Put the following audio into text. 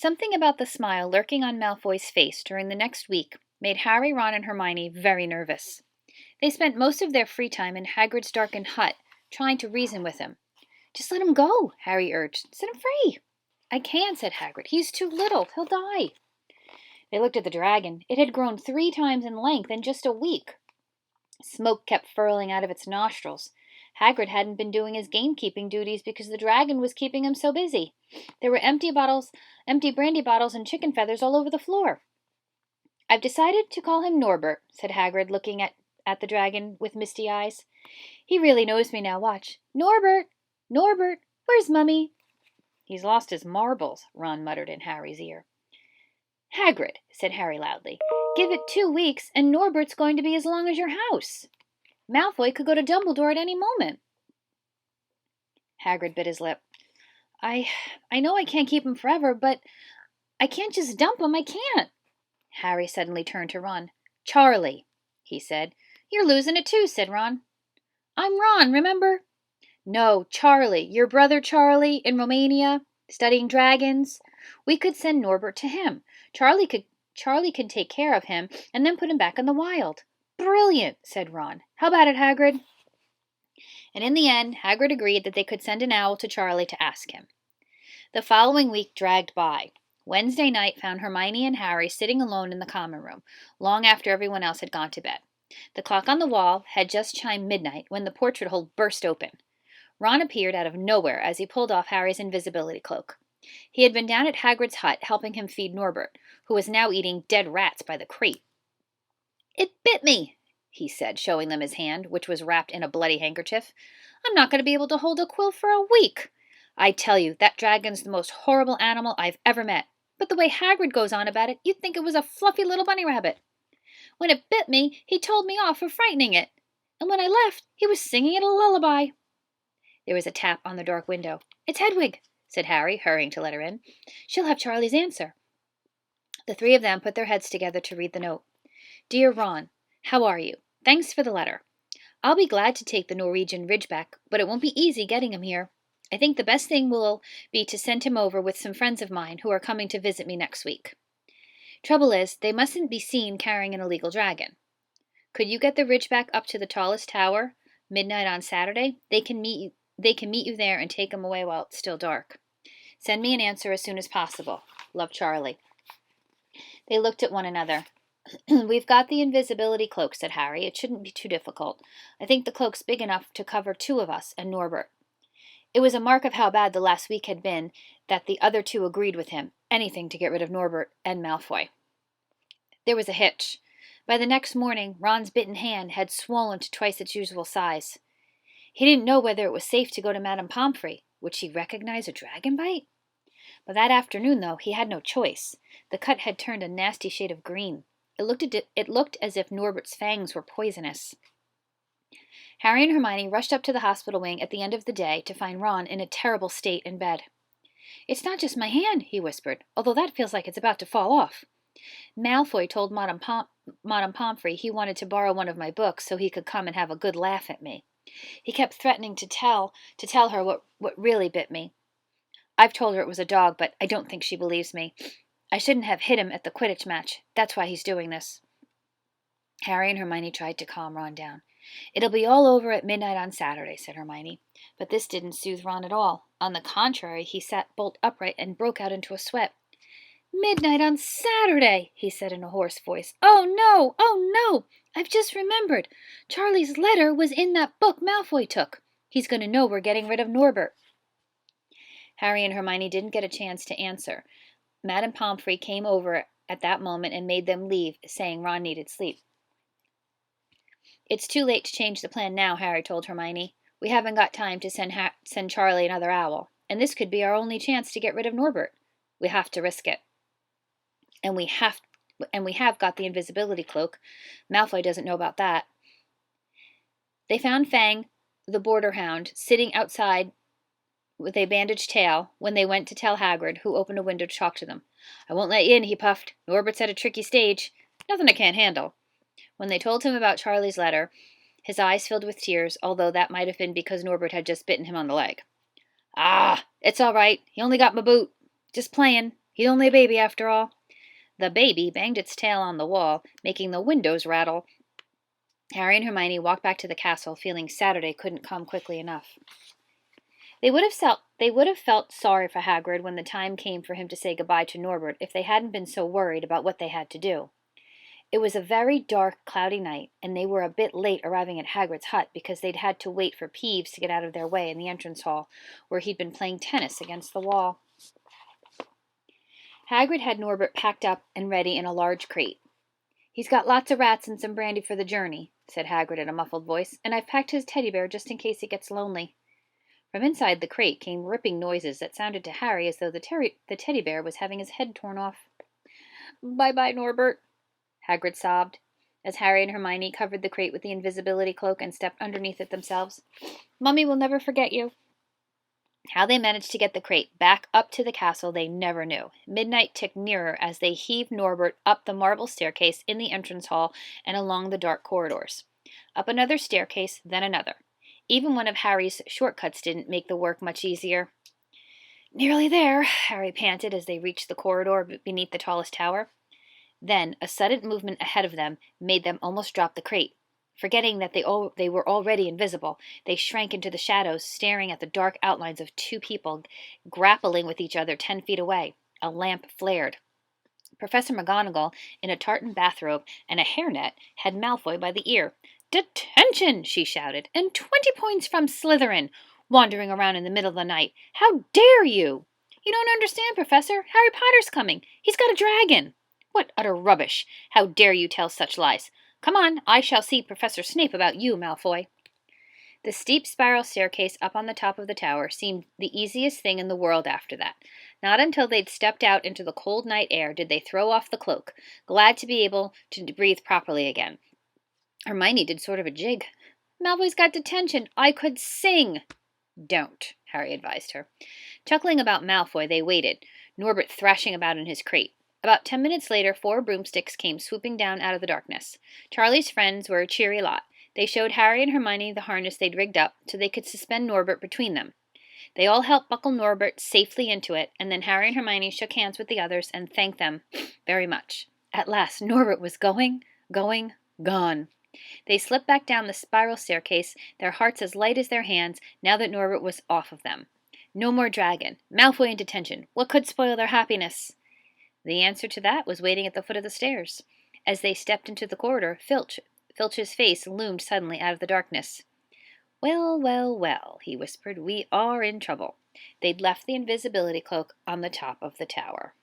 Something about the smile lurking on Malfoy's face during the next week made Harry, Ron, and Hermione very nervous. They spent most of their free time in Hagrid's darkened hut, trying to reason with him. "Just let him go," Harry urged. "Set him free." "I can't," said Hagrid. "He's too little. He'll die." They looked at the dragon. It had grown 3 times in length in just a week. Smoke kept furling out of its nostrils. Hagrid hadn't been doing his gamekeeping duties because the dragon was keeping him so busy. There were empty brandy bottles, and chicken feathers all over the floor. "I've decided to call him Norbert," said Hagrid, looking at the dragon with misty eyes. "He really knows me now. Watch. Norbert! Norbert! Where's Mummy?" "He's lost his marbles," Ron muttered in Harry's ear. "Hagrid," said Harry loudly, "give it 2 weeks, and Norbert's going to be as long as your house. Malfoy could go to Dumbledore at any moment." Hagrid bit his lip. I know I can't keep him forever, but I can't just dump him. I can't." Harry suddenly turned to Ron. "Charlie," he said. "You're losing it too," said Ron. "I'm Ron, remember?" "No, Charlie. Your brother Charlie in Romania, studying dragons. We could send Norbert to him. Charlie could take care of him and then put him back in the wild." "Brilliant," said Ron. "How about it, Hagrid?" And in the end, Hagrid agreed that they could send an owl to Charlie to ask him. The following week dragged by. Wednesday night found Hermione and Harry sitting alone in the common room, long after everyone else had gone to bed. The clock on the wall had just chimed midnight when the portrait hole burst open. Ron appeared out of nowhere as he pulled off Harry's invisibility cloak. He had been down at Hagrid's hut helping him feed Norbert, who was now eating dead rats by the crate. "It bit me," he said, showing them his hand, which was wrapped in a bloody handkerchief. "I'm not going to be able to hold a quill for a week. I tell you, that dragon's the most horrible animal I've ever met. But the way Hagrid goes on about it, you'd think it was a fluffy little bunny rabbit. When it bit me, he told me off for frightening it. And when I left, he was singing it a lullaby." There was a tap on the dark window. "It's Hedwig," said Harry, hurrying to let her in. "She'll have Charlie's answer." The 3 of them put their heads together to read the note. "Dear Ron, how are you? Thanks for the letter. I'll be glad to take the Norwegian Ridgeback, but it won't be easy getting him here. I think the best thing will be to send him over with some friends of mine who are coming to visit me next week. Trouble is, they mustn't be seen carrying an illegal dragon. Could you get the Ridgeback up to the tallest tower, midnight on Saturday? They can meet you there and take him away while it's still dark. Send me an answer as soon as possible. Love, Charlie." They looked at one another. "We've got the invisibility cloak," said Harry. "It shouldn't be too difficult. I think the cloak's big enough to cover 2 of us and Norbert." It was a mark of how bad the last week had been that the other 2 agreed with him. Anything to get rid of Norbert and Malfoy. There was a hitch. By the next morning, Ron's bitten hand had swollen to twice its usual size. He didn't know whether it was safe to go to Madame Pomfrey. Would she recognize a dragon bite? But that afternoon, though, he had no choice. The cut had turned a nasty shade of green. It looked as if Norbert's fangs were poisonous. Harry and Hermione rushed up to the hospital wing at the end of the day to find Ron in a terrible state in bed. "It's not just my hand," he whispered, "although that feels like it's about to fall off. Malfoy told Madame Pomfrey he wanted to borrow one of my books so he could come and have a good laugh at me. He kept threatening to tell her what really bit me. I've told her it was a dog, but I don't think she believes me. I shouldn't have hit him at the Quidditch match. That's why he's doing this." Harry and Hermione tried to calm Ron down. "It'll be all over at midnight on Saturday," said Hermione. But this didn't soothe Ron at all. On the contrary, he sat bolt upright and broke out into a sweat. "Midnight on Saturday," he said in a hoarse voice. "Oh, no! Oh, no! I've just remembered. Charlie's letter was in that book Malfoy took. He's going to know we're getting rid of Norbert." Harry and Hermione didn't get a chance to answer. Madame Pomfrey came over at that moment and made them leave, saying Ron needed sleep. "It's too late to change the plan now," Harry told Hermione. "We haven't got time to send Charlie another owl, and this could be our only chance to get rid of Norbert. We have to risk it. And we have got the invisibility cloak. Malfoy doesn't know about that." They found Fang, the border hound, sitting outside with a bandaged tail when they went to tell Hagrid, who opened a window to talk to them. "I won't let you in," he puffed. "Norbert's at a tricky stage. Nothing I can't handle." When they told him about Charlie's letter, his eyes filled with tears, although that might have been because Norbert had just bitten him on the leg. "Ah, it's all right. He only got my boot. Just playing," He's only a baby after all. The baby banged its tail on the wall, making the windows rattle. Harry and Hermione walked back to the castle, feeling Saturday couldn't come quickly enough. They would have felt sorry for Hagrid when the time came for him to say goodbye to Norbert if they hadn't been so worried about what they had to do. It was a very dark, cloudy night, and they were a bit late arriving at Hagrid's hut because they'd had to wait for Peeves to get out of their way in the entrance hall, where he'd been playing tennis against the wall. Hagrid had Norbert packed up and ready in a large crate. "He's got lots of rats and some brandy for the journey," said Hagrid in a muffled voice, "and I've packed his teddy bear just in case he gets lonely." From inside the crate came ripping noises that sounded to Harry as though the teddy bear was having his head torn off. "Bye-bye, Norbert," Hagrid sobbed, as Harry and Hermione covered the crate with the invisibility cloak and stepped underneath it themselves. "Mummy will never forget you." How they managed to get the crate back up to the castle they never knew. Midnight ticked nearer as they heaved Norbert up the marble staircase in the entrance hall and along the dark corridors. Up another staircase, then another. Even one of Harry's shortcuts didn't make the work much easier. "Nearly there," Harry panted as they reached the corridor beneath the tallest tower. Then a sudden movement ahead of them made them almost drop the crate. Forgetting that they were already invisible, they shrank into the shadows, staring at the dark outlines of two people grappling with each other 10 feet away. A lamp flared. Professor McGonagall, in a tartan bathrobe and a hairnet, had Malfoy by the ear. "Detention!" she shouted, "and 20 points from Slytherin! Wandering around in the middle of the night! How dare you!" "You don't understand, Professor. Harry Potter's coming. He's got a dragon." "What utter rubbish! How dare you tell such lies? Come on, I shall see Professor Snape about you, Malfoy." The steep spiral staircase up on the top of the tower seemed the easiest thing in the world after that. Not until they'd stepped out into the cold night air did they throw off the cloak, glad to be able to breathe properly again. Hermione did sort of a jig. "Malfoy's got detention. I could sing." "Don't," Harry advised her. Chuckling about Malfoy, they waited, Norbert thrashing about in his crate. About 10 minutes later, 4 broomsticks came swooping down out of the darkness. Charlie's friends were a cheery lot. They showed Harry and Hermione the harness they'd rigged up so they could suspend Norbert between them. They all helped buckle Norbert safely into it, and then Harry and Hermione shook hands with the others and thanked them very much. At last, Norbert was gone. They slipped back down the spiral staircase, their hearts as light as their hands, now that Norbert was off of them. No more dragon. Malfoy in detention. What could spoil their happiness? The answer to that was waiting at the foot of the stairs. As they stepped into the corridor, Filch's face loomed suddenly out of the darkness. "Well, well, well," he whispered, "we are in trouble." They'd left the invisibility cloak on the top of the tower.